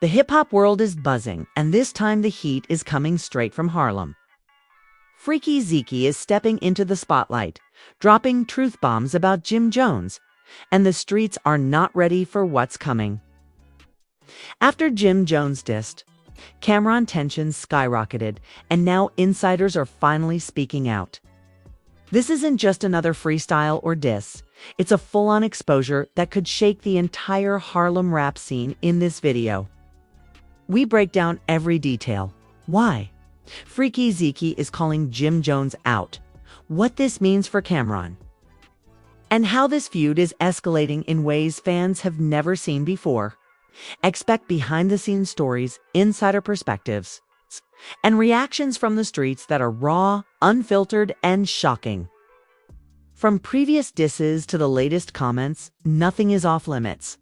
The hip-hop world is buzzing, and this time the heat is coming straight from Harlem. Freekey Zeekey is stepping into the spotlight, dropping truth bombs about Jim Jones, and the streets are not ready for what's coming. After Jim Jones dissed, Cam'ron tensions skyrocketed, and now insiders are finally speaking out. This isn't just another freestyle or diss. It's a full-on exposure that could shake the entire Harlem rap scene in this video. We break down every detail. Why Freekey Zeekey is calling Jim Jones out, what this means for Cam'ron, and how this feud is escalating in ways fans have never seen before. Expect behind-the-scenes stories, insider perspectives, and reactions from the streets that are raw, unfiltered, and shocking. From previous disses to the latest comments, nothing is off-limits.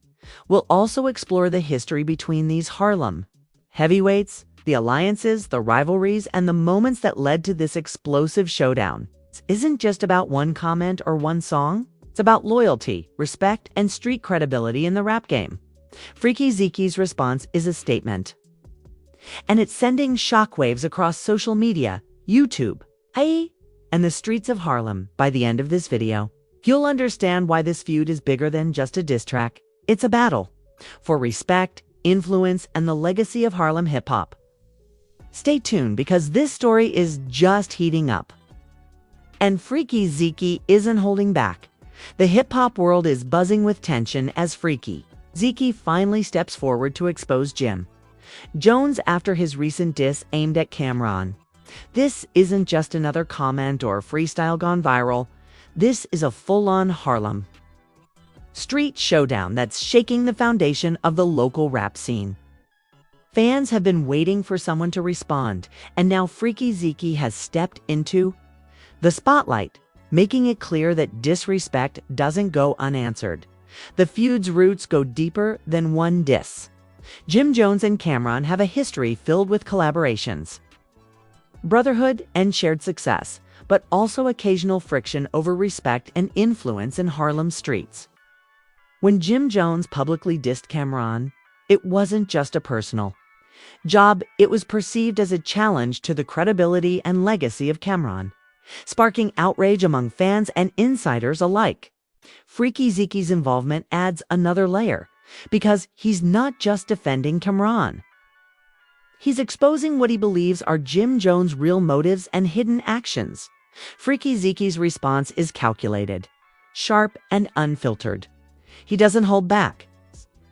We'll also explore the history between these Harlem heavyweights, the alliances, the rivalries, and the moments that led to this explosive showdown. It isn't just about one comment or one song. It's about loyalty, respect, and street credibility in the rap game. Freekey Zeekey's response is a statement, and it's sending shockwaves across social media, YouTube, and the streets of Harlem. By the end of this video, you'll understand why this feud is bigger than just a diss track. It's a battle for respect, influence, and the legacy of Harlem hip-hop. Stay tuned because this story is just heating up. And Freekey Zeekey isn't holding back. The hip-hop world is buzzing with tension as Freekey Zeekey finally steps forward to expose Jim Jones after his recent diss aimed at Cam'ron. This isn't just another comment or freestyle gone viral. This is a full-on Harlem street showdown that's shaking the foundation of the local rap scene. Fans have been waiting for someone to respond, and now Freekey Zeekey has stepped into the spotlight, making it clear that disrespect doesn't go unanswered. The feud's roots go deeper than one diss. Jim Jones and Cam'ron have a history filled with collaborations, brotherhood, and shared success, but also occasional friction over respect and influence in Harlem streets. When Jim Jones publicly dissed Cam'ron, it wasn't just a personal job, it was perceived as a challenge to the credibility and legacy of Cam'ron, sparking outrage among fans and insiders alike. Freekey Zeekey's involvement adds another layer, because he's not just defending Cam'ron. He's exposing what he believes are Jim Jones' real motives and hidden actions. Freekey Zeekey's response is calculated, sharp, and unfiltered. He doesn't hold back,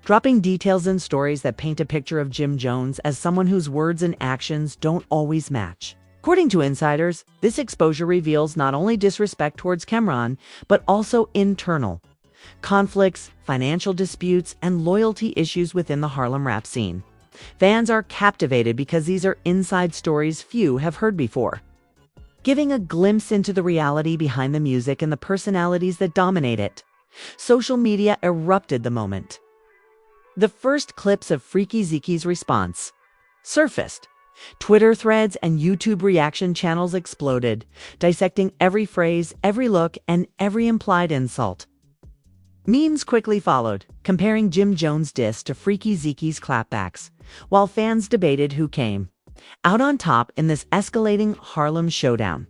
dropping details and stories that paint a picture of Jim Jones as someone whose words and actions don't always match. According to insiders, this exposure reveals not only disrespect towards Cam'ron, but also internal conflicts, financial disputes, and loyalty issues within the Harlem rap scene. Fans are captivated because these are inside stories few have heard before, giving a glimpse into the reality behind the music and the personalities that dominate it. Social media erupted the moment the first clips of Freekey Zeekey's response surfaced. Twitter threads and YouTube reaction channels exploded, dissecting every phrase, every look, and every implied insult. Memes quickly followed, comparing Jim Jones' diss to Freekey Zeekey's clapbacks, while fans debated who came out on top in this escalating Harlem showdown.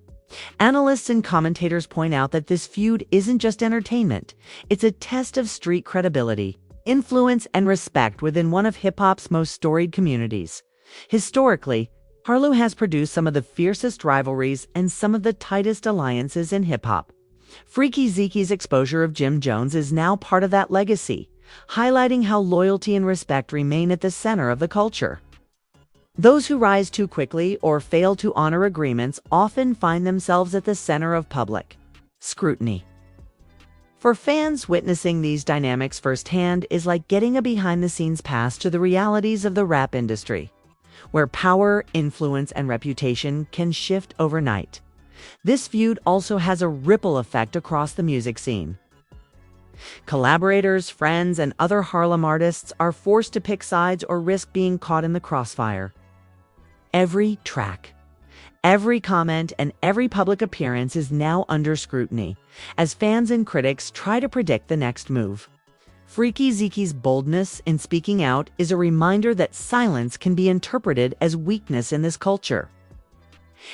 Analysts and commentators point out that this feud isn't just entertainment, it's a test of street credibility, influence, and respect within one of hip-hop's most storied communities. Historically, Harlem has produced some of the fiercest rivalries and some of the tightest alliances in hip-hop. Freekey Zeekey's exposure of Jim Jones is now part of that legacy, highlighting how loyalty and respect remain at the center of the culture. Those who rise too quickly or fail to honor agreements often find themselves at the center of public scrutiny. For fans, witnessing these dynamics firsthand is like getting a behind-the-scenes pass to the realities of the rap industry, where power, influence, and reputation can shift overnight. This feud also has a ripple effect across the music scene. Collaborators, friends, and other Harlem artists are forced to pick sides or risk being caught in the crossfire. Every track, every comment, and every public appearance is now under scrutiny, as fans and critics try to predict the next move. Freekey Zeekey's boldness in speaking out is a reminder that silence can be interpreted as weakness in this culture,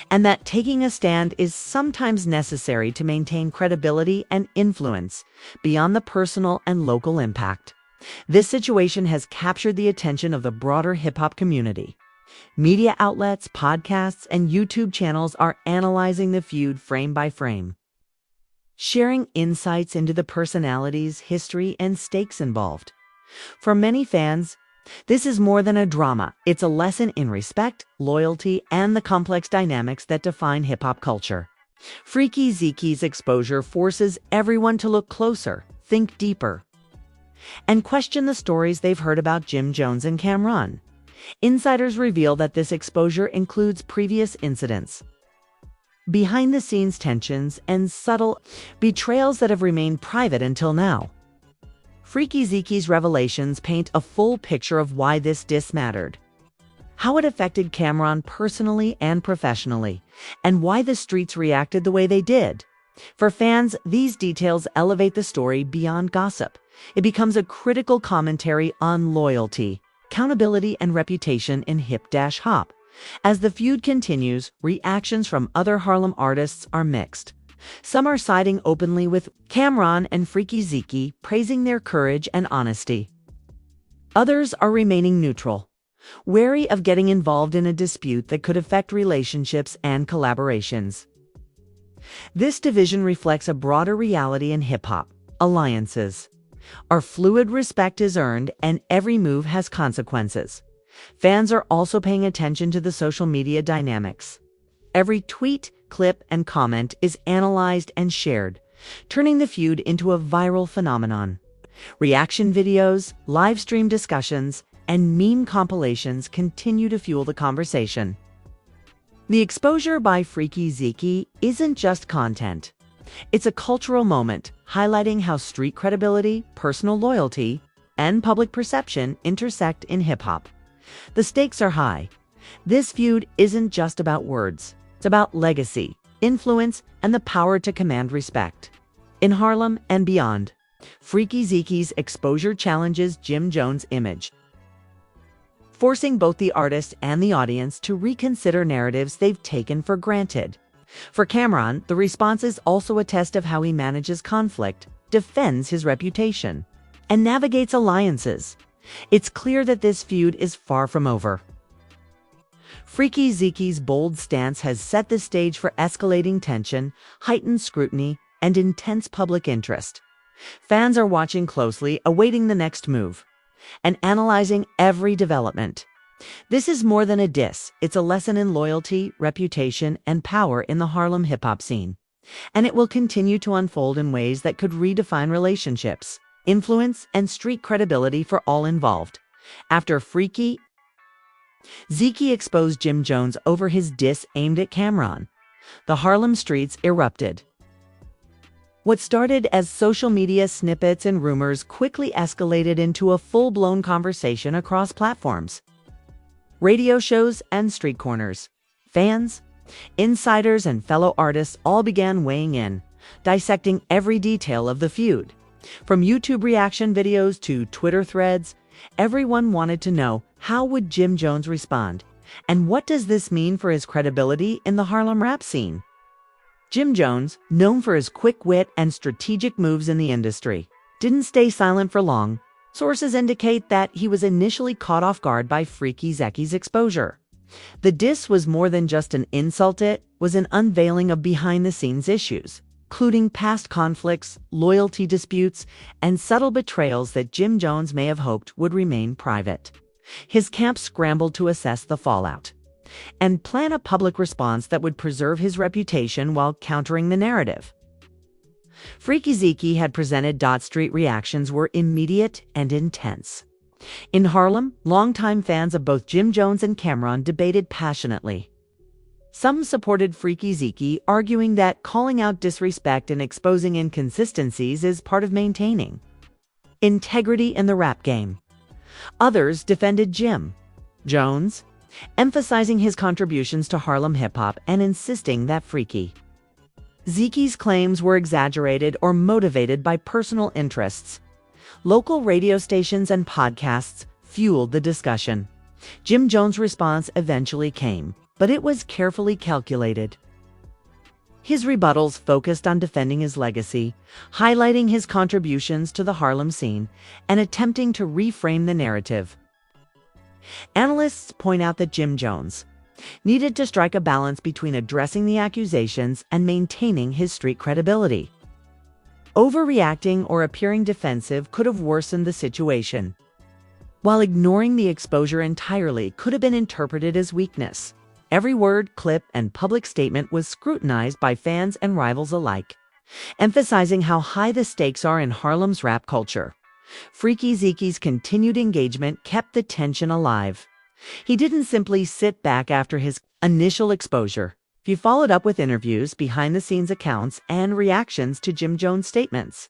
and that taking a stand is sometimes necessary to maintain credibility and influence beyond the personal and local impact. This situation has captured the attention of the broader hip-hop community. Media outlets, podcasts, and YouTube channels are analyzing the feud frame by frame, sharing insights into the personalities, history, and stakes involved. For many fans, this is more than a drama. It's a lesson in respect, loyalty, and the complex dynamics that define hip-hop culture. Freekey Zeekey's exposure forces everyone to look closer, think deeper, and question the stories they've heard about Jim Jones and Cam'ron. Insiders reveal that this exposure includes previous incidents, behind-the-scenes tensions, and subtle betrayals that have remained private until now. Freekey Zeekey's revelations paint a full picture of why this diss mattered, how it affected Cam'ron personally and professionally, and why the streets reacted the way they did. For fans, these details elevate the story beyond gossip. It becomes a critical commentary on loyalty, accountability, and reputation in hip-hop. As the feud continues, reactions from other Harlem artists are mixed. Some are siding openly with Cam'ron and Freekey Zeekey, praising their courage and honesty. Others are remaining neutral, wary of getting involved in a dispute that could affect relationships and collaborations. This division reflects a broader reality in hip-hop. Alliances are fluid, respect is earned, and every move has consequences. Fans are also paying attention to the social media dynamics. Every tweet, clip, and comment is analyzed and shared, turning the feud into a viral phenomenon. Reaction videos, live stream discussions, and meme compilations continue to fuel the conversation. The exposure by Freekey Zeekey isn't just content. It's a cultural moment, highlighting how street credibility, personal loyalty, and public perception intersect in hip-hop. The stakes are high. This feud isn't just about words. It's about legacy, influence, and the power to command respect. In Harlem and beyond, Freekey Zeekey's exposure challenges Jim Jones' image, forcing both the artist and the audience to reconsider narratives they've taken for granted. For Cam'ron, the response is also a test of how he manages conflict, defends his reputation, and navigates alliances. It's clear that this feud is far from over. Freekey Zeekey's bold stance has set the stage for escalating tension, heightened scrutiny, and intense public interest. Fans are watching closely, awaiting the next move, and analyzing every development. This is more than a diss. It's a lesson in loyalty, reputation, and power in the Harlem hip-hop scene. And it will continue to unfold in ways that could redefine relationships, influence, and street credibility for all involved. After Freekey Zeekey exposed Jim Jones over his diss aimed at Cam'ron, the Harlem streets erupted. What started as social media snippets and rumors quickly escalated into a full-blown conversation across platforms, radio shows, and street corners. Fans, insiders, and fellow artists all began weighing in, dissecting every detail of the feud. From YouTube reaction videos to Twitter threads, everyone wanted to know, how would Jim Jones respond? And what does this mean for his credibility in the Harlem rap scene? Jim Jones, known for his quick wit and strategic moves in the industry, didn't stay silent for long. Sources indicate that he was initially caught off guard by Freekey Zeekey's exposure. The diss was more than just an insult, it was an unveiling of behind-the-scenes issues, including past conflicts, loyalty disputes, and subtle betrayals that Jim Jones may have hoped would remain private. His camp scrambled to assess the fallout and plan a public response that would preserve his reputation while countering the narrative. Freekey Zeekey had presented. Street reactions were immediate and intense. In Harlem, longtime fans of both Jim Jones and Cam'ron debated passionately. Some supported Freekey Zeekey, arguing that calling out disrespect and exposing inconsistencies is part of maintaining integrity in the rap game. Others defended Jim Jones, emphasizing his contributions to Harlem hip-hop and insisting that Freekey Zeekey's claims were exaggerated or motivated by personal interests. Local radio stations and podcasts fueled the discussion. Jim Jones' response eventually came, but it was carefully calculated. His rebuttals focused on defending his legacy, highlighting his contributions to the Harlem scene, and attempting to reframe the narrative. Analysts point out that Jim Jones needed to strike a balance between addressing the accusations and maintaining his street credibility. Overreacting or appearing defensive could have worsened the situation, while ignoring the exposure entirely could have been interpreted as weakness. Every word, clip, and public statement was scrutinized by fans and rivals alike, emphasizing how high the stakes are in Harlem's rap culture. Freekey Zeekey's continued engagement kept the tension alive. He didn't simply sit back after his initial exposure. He followed up with interviews, behind-the-scenes accounts, and reactions to Jim Jones' statements.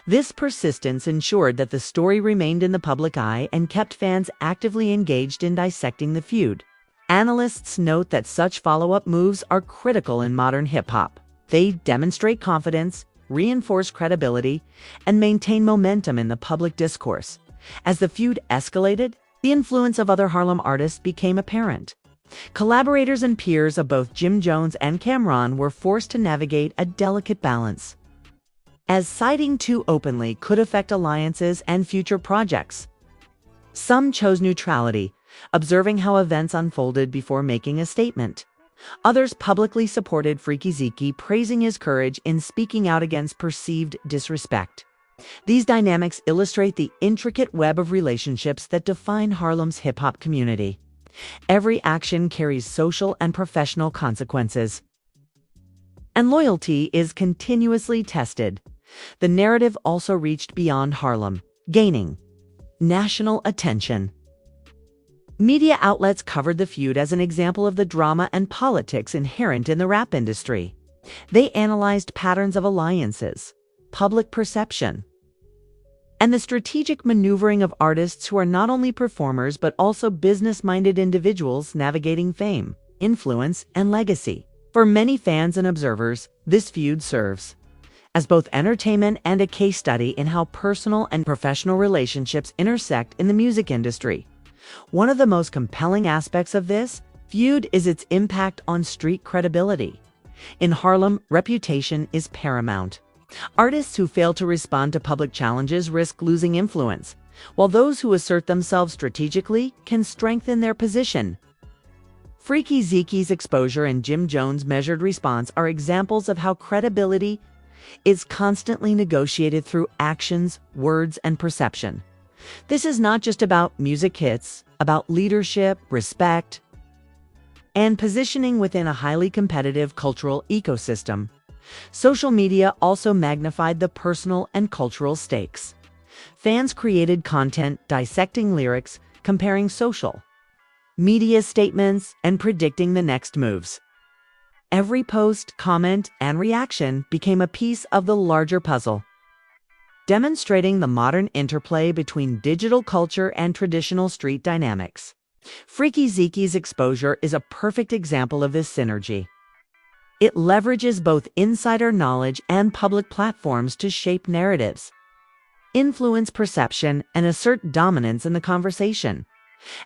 This persistence ensured that the story remained in the public eye and kept fans actively engaged in dissecting the feud. Analysts note that such follow-up moves are critical in modern hip-hop. They demonstrate confidence, reinforce credibility, and maintain momentum in the public discourse. As the feud escalated, the influence of other Harlem artists became apparent. Collaborators and peers of both Jim Jones and Cameron were forced to navigate a delicate balance, as siding too openly could affect alliances and future projects. Some chose neutrality, observing how events unfolded before making a statement. Others publicly supported Freekey Zeekey, praising his courage in speaking out against perceived disrespect. These dynamics illustrate the intricate web of relationships that define Harlem's hip-hop community. Every action carries social and professional consequences, and loyalty is continuously tested. The narrative also reached beyond Harlem, gaining national attention. Media outlets covered the feud as an example of the drama and politics inherent in the rap industry. They analyzed patterns of alliances, public perception, and the strategic maneuvering of artists who are not only performers but also business-minded individuals navigating fame, influence, and legacy. For many fans and observers, this feud serves as both entertainment and a case study in how personal and professional relationships intersect in the music industry. One of the most compelling aspects of this feud is its impact on street credibility. In Harlem, reputation is paramount. Artists who fail to respond to public challenges risk losing influence, while those who assert themselves strategically can strengthen their position. Freekey Zeekey's exposure and Jim Jones' measured response are examples of how credibility is constantly negotiated through actions, words, and perception. This is not just about music hits, about leadership, respect, and positioning within a highly competitive cultural ecosystem. Social media also magnified the personal and cultural stakes. Fans created content dissecting lyrics, comparing social media statements, and predicting the next moves. Every post, comment, and reaction became a piece of the larger puzzle, demonstrating the modern interplay between digital culture and traditional street dynamics. Freekey Zeekey's exposure is a perfect example of this synergy. It leverages both insider knowledge and public platforms to shape narratives, influence perception, and assert dominance in the conversation.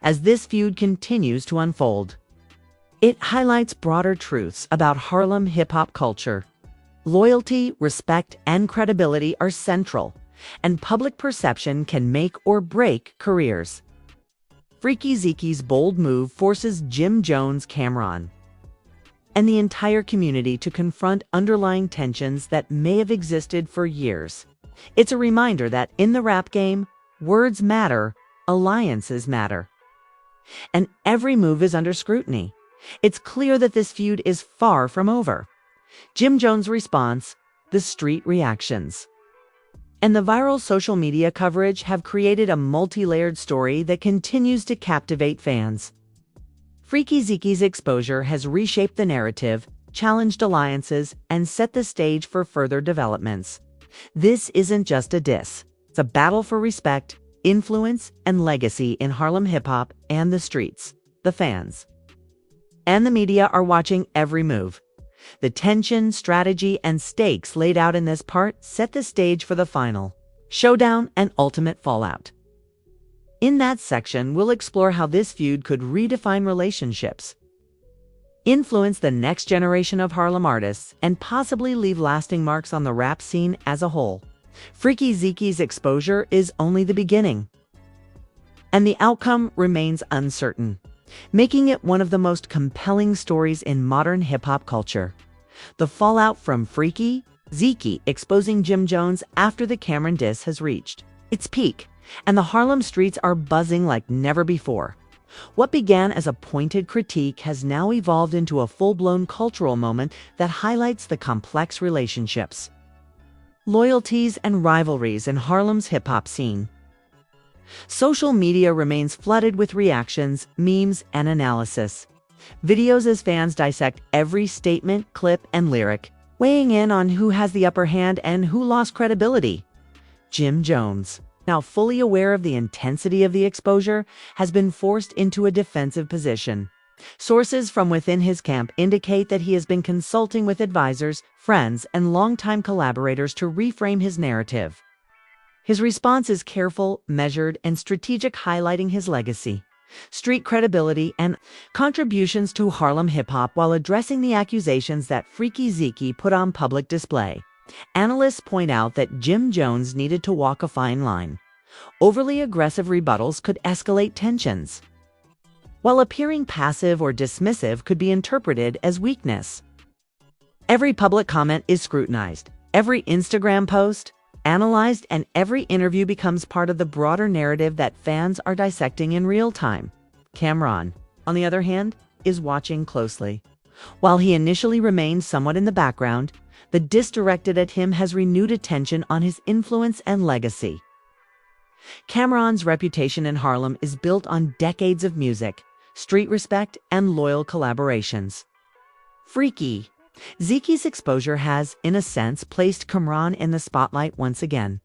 As this feud continues to unfold, it highlights broader truths about Harlem hip-hop culture. Loyalty, respect, and credibility are central, and public perception can make or break careers. Freekey Zeekey's bold move forces Jim Jones, Cameron, and the entire community to confront underlying tensions that may have existed for years. It's a reminder that in the rap game, words matter, alliances matter, and every move is under scrutiny. It's clear that this feud is far from over. Jim Jones' response, the street reactions, and the viral social media coverage have created a multi-layered story that continues to captivate fans. Freekey Zeekey's exposure has reshaped the narrative, challenged alliances, and set the stage for further developments. This isn't just a diss. It's a battle for respect, influence, and legacy in Harlem hip-hop and the streets. The fans and the media are watching every move. The tension, strategy, and stakes laid out in this part set the stage for the final. showdown, and ultimate fallout. In that section, we'll explore how this feud could redefine relationships, influence the next generation of Harlem artists, and possibly leave lasting marks on the rap scene as a whole. Freekey Zeekey's exposure is only the beginning, and the outcome remains uncertain, making it one of the most compelling stories in modern hip-hop culture. The fallout from Freekey Zeekey exposing Jim Jones after the Cameron diss has reached its peak, and the Harlem streets are buzzing like never before. What began as a pointed critique has now evolved into a full-blown cultural moment that highlights the complex relationships, loyalties, and rivalries in Harlem's hip-hop scene. Social media remains flooded with reactions, memes, and analysis. Videos as fans dissect every statement, clip, and lyric, weighing in on who has the upper hand and who lost credibility. Jim Jones, now fully aware of the intensity of the exposure, has been forced into a defensive position. Sources from within his camp indicate that he has been consulting with advisors, friends, and longtime collaborators to reframe his narrative. His response is careful, measured, and strategic, highlighting his legacy, street credibility, and contributions to Harlem hip-hop while addressing the accusations that Freekey Zeekey put on public display. Analysts point out that Jim Jones needed to walk a fine line. Overly aggressive rebuttals could escalate tensions, while appearing passive or dismissive could be interpreted as weakness. Every public comment is scrutinized, every Instagram post analyzed, and every interview becomes part of the broader narrative that fans are dissecting in real time. Cameron, on the other hand, is watching closely. While he initially remained somewhat in the background, the diss directed at him has renewed attention on his influence and legacy. Cameron's reputation in Harlem is built on decades of music, street respect, and loyal collaborations. Freekey Zeekey's exposure has, in a sense, placed Cameron in the spotlight once again,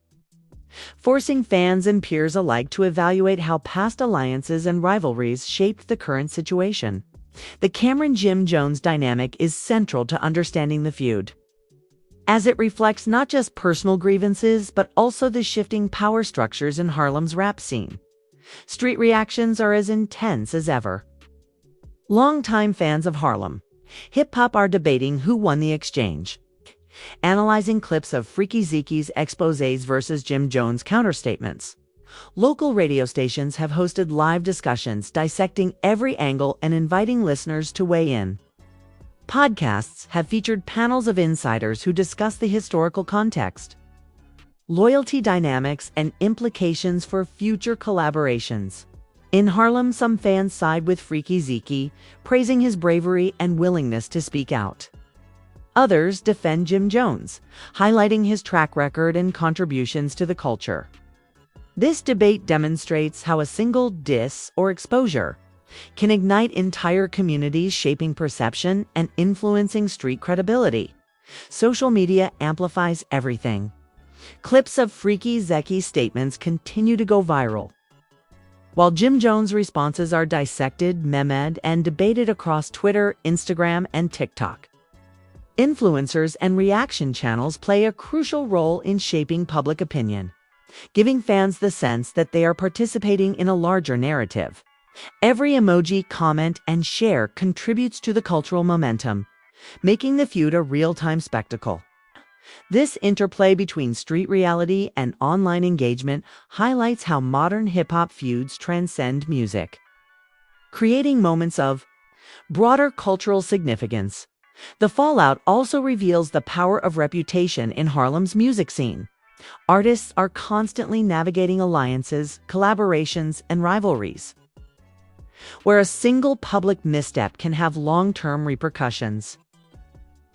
forcing fans and peers alike to evaluate how past alliances and rivalries shaped the current situation. The Cameron-Jim Jones dynamic is central to understanding the feud, as it reflects not just personal grievances but also the shifting power structures in Harlem's rap scene. Street reactions are as intense as ever. Longtime fans of Harlem hip-hop are debating who won the exchange, analyzing clips of Freekey Zeekey's exposés versus Jim Jones' counterstatements. Local radio stations have hosted live discussions dissecting every angle and inviting listeners to weigh in. Podcasts have featured panels of insiders who discuss the historical context, loyalty dynamics, and implications for future collaborations. In Harlem, some fans side with Freekey Zeekey, praising his bravery and willingness to speak out. Others defend Jim Jones, highlighting his track record and contributions to the culture. This debate demonstrates how a single diss or exposure can ignite entire communities, shaping perception and influencing street credibility. Social media amplifies everything. Clips of Freekey Zeekey's statements continue to go viral, while Jim Jones' responses are dissected, memed, and debated across Twitter, Instagram, and TikTok. Influencers and reaction channels play a crucial role in shaping public opinion, giving fans the sense that they are participating in a larger narrative. Every emoji, comment, and share contributes to the cultural momentum, making the feud a real-time spectacle. This interplay between street reality and online engagement highlights how modern hip-hop feuds transcend music, creating moments of broader cultural significance. The fallout also reveals the power of reputation in Harlem's music scene. Artists are constantly navigating alliances, collaborations, and rivalries, where a single public misstep can have long-term repercussions.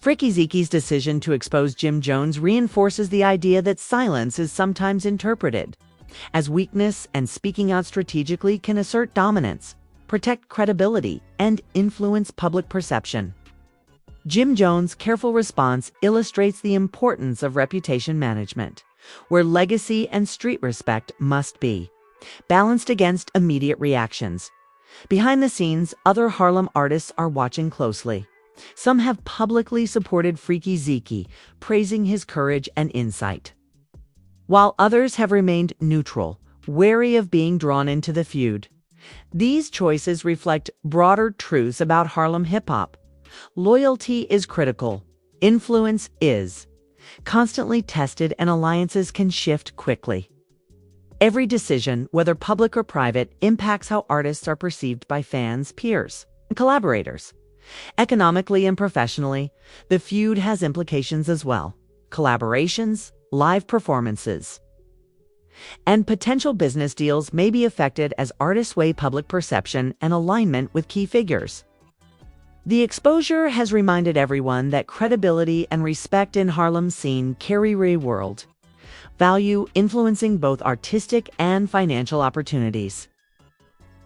Freekey Zeekey's decision to expose Jim Jones reinforces the idea that silence is sometimes interpreted as weakness, and speaking out strategically can assert dominance, protect credibility, and influence public perception. Jim Jones' careful response illustrates the importance of reputation management, where legacy and street respect must be balanced against immediate reactions. Behind the scenes, other Harlem artists are watching closely. Some have publicly supported Freekey Zeekey, praising his courage and insight. while others have remained neutral, wary of being drawn into the feud. These choices reflect broader truths about Harlem hip-hop. Loyalty is critical. Influence is constantly tested, and alliances can shift quickly. Every decision, whether public or private, impacts how artists are perceived by fans, peers, and collaborators. Economically and professionally, the feud has implications as well. Collaborations, live performances, and potential business deals may be affected as artists weigh public perception and alignment with key figures. The exposure has reminded everyone that credibility and respect in Harlem's scene carry real-world value, influencing both artistic and financial opportunities.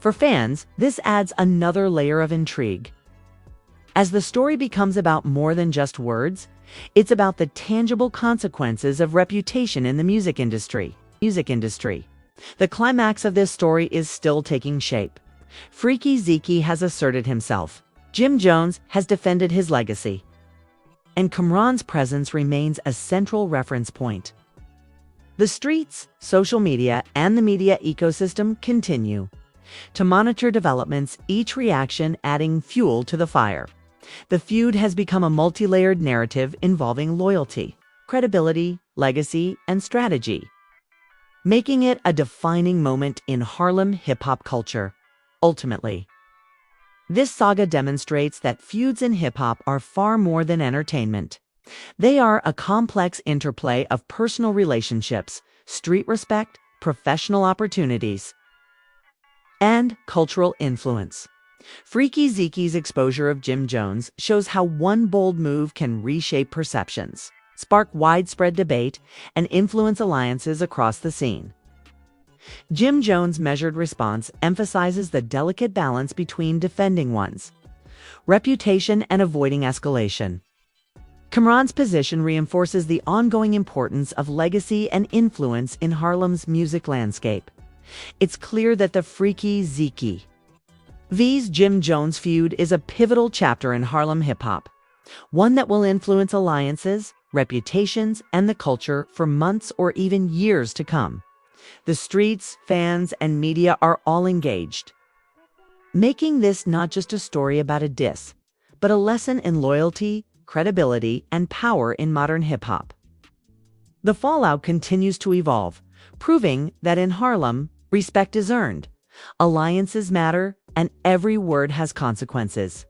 For fans, this adds another layer of intrigue. As the story becomes about more than just words, it's about the tangible consequences of reputation in the music industry. The climax of this story is still taking shape. Freekey Zeekey has asserted himself. Jim Jones has defended his legacy. And Cam'ron's presence remains a central reference point. The streets, social media, and the media ecosystem continue to monitor developments, each reaction adding fuel to the fire. The feud has become a multi-layered narrative involving loyalty, credibility, legacy, and strategy, making it a defining moment in Harlem hip-hop culture. Ultimately, this saga demonstrates that feuds in hip-hop are far more than entertainment. They are a complex interplay of personal relationships, street respect, professional opportunities, and cultural influence. Freekey Zeekey's exposure of Jim Jones shows how one bold move can reshape perceptions, spark widespread debate, and influence alliances across the scene. Jim Jones' measured response emphasizes the delicate balance between defending one's reputation and avoiding escalation. Cam'ron's position reinforces the ongoing importance of legacy and influence in Harlem's music landscape. It's clear that the Freekey Zeekey vs. Jim Jones feud is a pivotal chapter in Harlem hip-hop, one that will influence alliances, reputations, and the culture for months or even years to come. The streets, fans, and media are all engaged, making this not just a story about a diss, but a lesson in loyalty, credibility, and power in modern hip-hop. The fallout continues to evolve, proving that in Harlem, respect is earned, alliances matter, and every word has consequences.